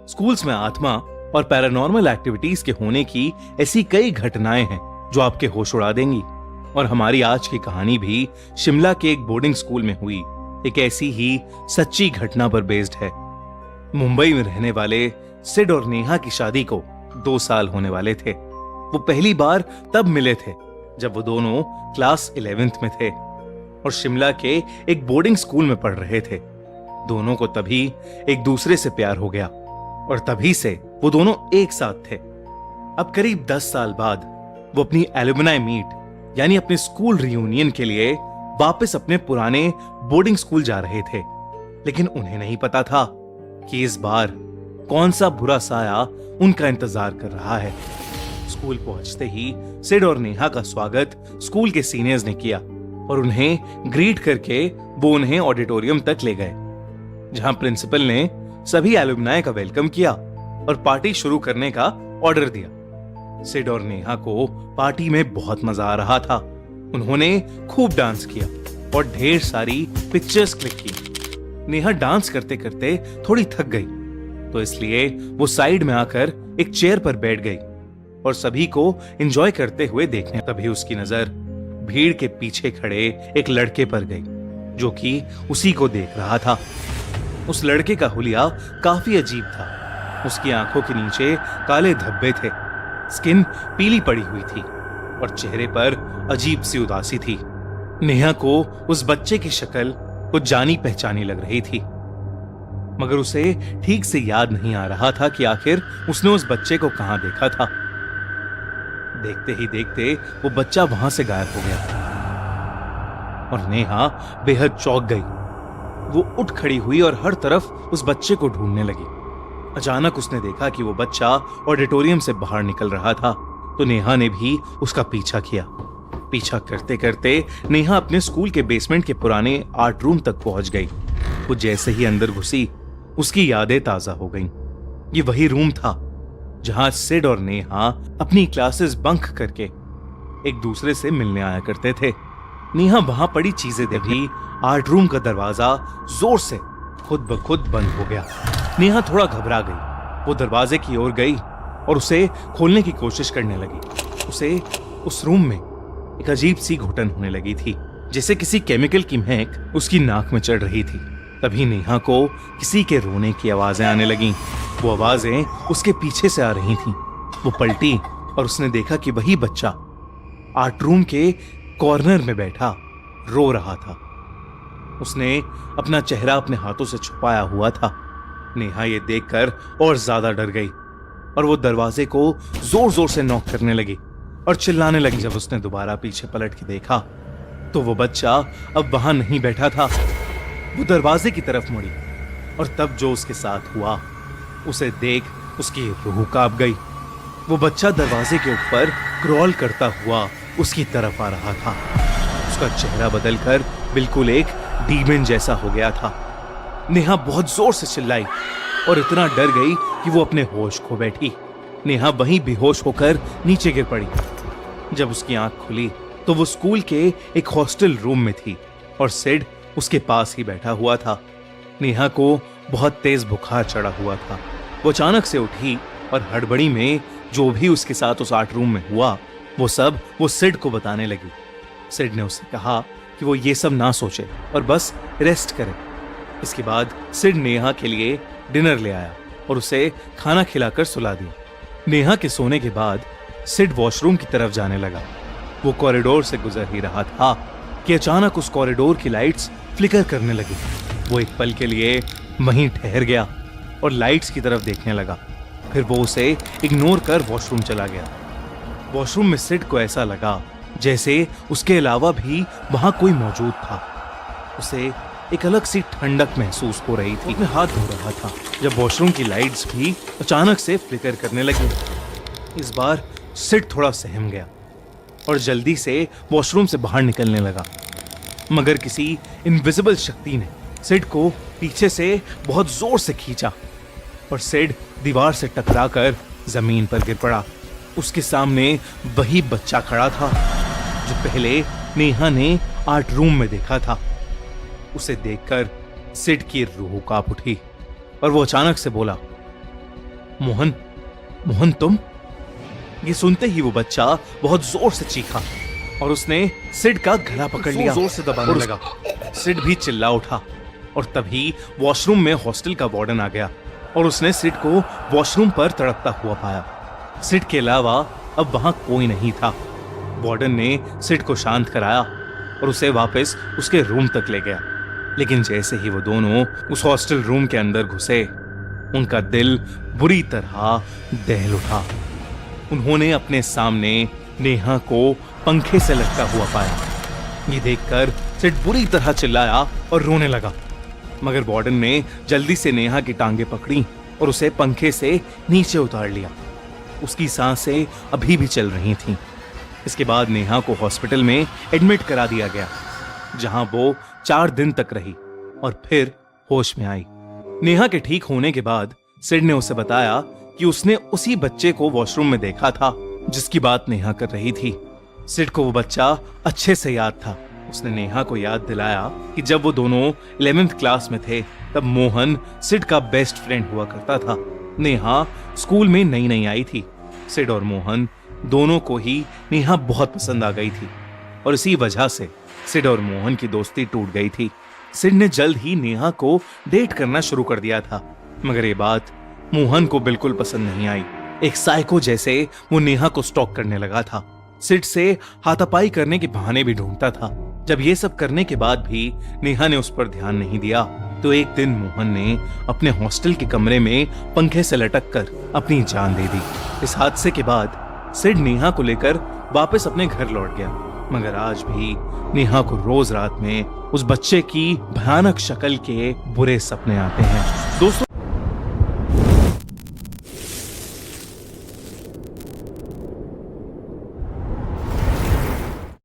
Schools में आत्मा और पैरानॉर्मल एक्टिविटीज के होने की ऐसी कई घटनाएं हैं जो आपके होश उड़ा देंगी। और हमारी आज की कहानी भी शिमला के एक बोर्डिंग स्कूल में हुई एक ऐसी ही सच्ची घटना पर बेस्ड है। मुंबई में रहने वाले सिड और नेहा की शादी को 2 साल होने वाले थे। वो पहली बार तब मिले थे जब वो दोनों क्लास 11th में थे और शिमला के एक बोर्डिंग स्कूल में पढ़ रहे थे। दोनों को तभी एक दूसरे से प्यार हो गया और तभी से वो दोनों एक साथ थे। अब करीब 10 साल बाद वो अपनी एलुमनाई मीट यानी अपने स्कूल रियूनियन के लिए वापस अपने पुराने बोर्डिंग स्कूल जा रहे थे, लेकिन उन्हें नहीं पता था कि इस बार कौन सा बुरा साया उनका इंतजार कर रहा है। स्कूल पहुंचते ही सिड और नेहा का स्वागत स्कूल के सीनियर्स ने किया और उन्हें ग्रीट करके वो उन्हें ऑडिटोरियम तक ले गए, जहां प्रिंसिपल ने सभी एलुमनाई का वेलकम किया और पार्टी शुरू करने का ऑर्डर दिया। सिड और नेहा को पार्टी में बहुत मजा आ रहा था। उन्होंने खूब डांस किया और ढेर सारी पिक्चर्स क्लिक की। नेहा डांस करते करते थोड़ी थक गई, तो इसलिए वो साइड में आकर एक चेयर पर बैठ गई और सभी को एंजॉय करते हुए देखने। तभी उसकी नजर भीड़ के पीछे खड़े एक लड़के पर गई जो कि उसी को देख रहा था। उस लड़के का हुलिया काफी अजीब था। उसकी आंखों के नीचे काले धब्बे थे, स्किन पीली पड़ी हुई थी और चेहरे पर अजीब सी उदासी थी। नेहा को उस बच्चे की शक्ल कुछ जानी पहचानी लग रही थी, मगर उसे ठीक से याद नहीं आ रहा था कि आखिर उसने उस बच्चे को कहां देखा था। देखते ही देखते वो बच्चा वहां से गायब हो गया और नेहा बेहद चौंक गई। वो उठ खड़ी हुई और हर तरफ उस बच्चे को ढूंढने लगी। अचानक उसने देखा कि वो बच्चा ऑडिटोरियम से बाहर निकल रहा था, तो नेहा ने भी उसका पीछा किया। पीछा करते करते नेहा अपने स्कूल के बेसमेंट के पुराने आर्ट रूम तक पहुंच गई। वो जैसे ही अंदर घुसी, उसकी यादें ताजा हो गईं। ये वही रूम था जहां सिड और नेहा अपनी क्लासेस बंक करके एक दूसरे से मिलने आया करते थे। नेहा वहां पड़ी चीजें देखी। आर्ट रूम का दरवाजा जोर से खुद ब खुद बंद हो गया। नेहा थोड़ा घबरा गई। वो दरवाजे की ओर गई और उसे खोलने की कोशिश करने लगी। उसे उस रूम में एक अजीब सी घुटन होने लगी थी, जैसे किसी केमिकल की महक उसकी नाक में चढ़ रही थी। तभी नेहा को किसी के रोने की आवाजें आने लगीं। वो आवाजें उसके पीछे से आ रही थीं। वो पलटी और उसने देखा कि वही बच्चा आर्ट रूम के कॉर्नर में बैठा रो रहा था। उसने अपना चेहरा अपने हाथों से छुपाया हुआ था। नेहा ये देखकर और ज्यादा डर गई और वो दरवाजे को जोर जोर से नॉक करने लगी और चिल्लाने लगी। जब उसने दोबारा पीछे पलट के देखा तो वो बच्चा अब वहां नहीं बैठा था। वो दरवाजे की तरफ मुड़ी और तब जो उसके साथ हुआ उसे देख उसकी रूह कांप गई। वो बच्चा दरवाजे के ऊपर क्रॉल करता हुआ उसकी तरफ आ रहा था। उसका चेहरा बदलकर बिल्कुल एक डीमन जैसा हो गया था। नेहा बहुत जोर से चिल्लाई और इतना डर गई कि वो अपने होश खो बैठी। नेहा वहीं बेहोश होकर नीचे गिर पड़ी। जब उसकी आंख खुली तो वो स्कूल के एक हॉस्टल रूम में थी और सिड उसके पास ही बैठा हुआ था। नेहा को बहुत तेज बुखार चढ़ा हुआ था। वो अचानक से उठी और हड़बड़ी में जो भी उसके साथ उस आर्ट रूम में हुआ वो सब वो सिड को बताने लगी। सिड ने उससे कहा कि वो ये सब ना सोचे और बस रेस्ट करे। इसके बाद सिड नेहा के लिए डिनर ले आया और उसे खाना खिलाकर सुला दिया। नेहा के सोने के बाद सिड वॉशरूम की तरफ जाने लगा। वो कॉरिडोर से गुजर ही रहा था कि अचानक उस कॉरिडोर की लाइट्स फ्लिकर करने लगी। वो एक पल के लिए वहीं ठहर गया और लाइट्स की तरफ देखने लगा। फिर वो उसे इग्नोर कर वॉशरूम चला गया। वॉशरूम में सिड को ऐसा लगा जैसे उसके अलावा भी वहां कोई मौजूद था। उसे एक अलग सी ठंडक महसूस हो रही थी। मैं हाथ धो रहा था जब वॉशरूम की लाइट्स भी अचानक से फ्लिकर करने लगी। इस बार सिड थोड़ा सहम गया और जल्दी से वॉशरूम से बाहर निकलने लगा, मगर किसी इनविजिबल शक्ति ने सिड को पीछे से बहुत जोर से खींचा और सिड दीवार से टकराकर जमीन पर गिर पड़ा। उसके सामने वही बच्चा खड़ा था जो पहले नेहा ने आर्ट रूम में देखा था। उसे देखकर सिड की रूह कांप उठी और वो अचानक से बोला, मोहन, मोहन तुम? ये सुनते ही वो बच्चा बहुत जोर से चीखा और उसने सिड का गला पकड़ लिया, जोर से दबाने लगा। सिड भी चिल्ला उठा और तभी वॉशरूम में हॉस्टल का वार्डन आ गया और उसने सिड को वॉशरूम पर तड़पता हुआ पाया। सिड के अलावा अब वहां कोई नहीं था। वार्डन ने सिड को शांत कराया और उसे वापस उसके रूम तक ले गया। लेकिन जैसे ही वो दोनों उस हॉस्टल रूम के अंदर घुसे, उनका दिल बुरी तरह दहल उठा। उन्होंने अपने सामने नेहा को पंखे से लटका हुआ पाया। ये देखकर सिड बुरी तरह चिल्लाया और रोने लगा, मगर वार्डन ने जल्दी से नेहा की टांगे पकड़ी और उसे पंखे से नीचे उतार लिया। उसकी सांसें अभी भी चल रही थीं। इसके बाद नेहा को हॉस्पिटल में एडमिट करा दिया गया, जहां वो 4 दिन तक रही और फिर होश में आई। नेहा के ठीक होने के बाद सिड ने उसे बताया कि उसने उसी बच्चे को वॉशरूम में देखा था जिसकी बात नेहा कर रही थी। सिड को वो बच्चा अच्छे से याद था। उसने नेहा को याद दिलाया कि जब वो दोनों 11th क्लास में थे तब मोहन सिड का बेस्ट फ्रेंड हुआ करता था। नेहा स्कूल में नई नई आई थी। सिड और मोहन दोनों को ही नेहा बहुत पसंद आ गई थी और इसी वजह से सिड और मोहन की दोस्ती टूट गई थी। सिड ने जल्द ही नेहा को डेट करना शुरू कर दिया था, मगर ये बात मोहन को बिल्कुल पसंद नहीं आई। एक साइको जैसे वो नेहा को स्टॉक करने लगा था। सिड से हाथापाई करने के बहाने भी ढूंढता था। जब ये सब करने के बाद भी नेहा ने उस पर ध्यान नहीं दिया तो एक दिन मोहन ने अपने हॉस्टल के कमरे में पंखे से लटक कर अपनी जान दे दी। इस हादसे के बाद सिड नेहा को लेकर वापस अपने घर लौट गया, मगर आज भी नेहा को रोज रात में उस बच्चे की भयानक शक्ल के बुरे सपने आते हैं। दोस्तों